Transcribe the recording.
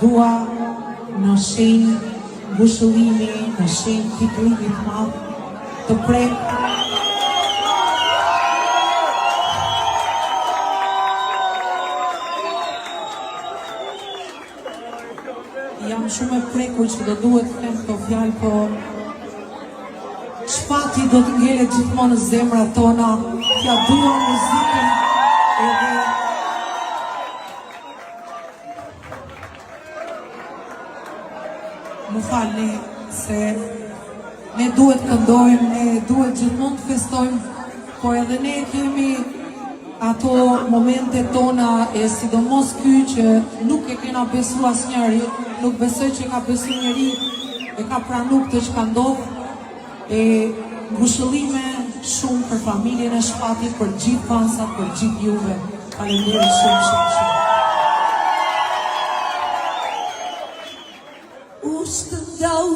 Dua në shenjë ngushëllimi, në shenjë titullimit madh të prek jam shumë e prekur që do duhet të them këto fjalë, po shpati do të ngelet gjithmonë në zemrat tona, t'ja dua muzikën edhe më falni se ne duhet këndojmë, ne duhet gjithmonë të festojmë, po edhe ne kemi ato momente tona e sidomos ky që nuk e kena besu asnjëri, nuk besoj që ka besu njeri e ka pranu këtë që ka ndodhë, e ngushëllime shumë për familjen e Shpatit, për gjithë fansat, për gjithë juve. Faleminderit shumë. U shtë ndau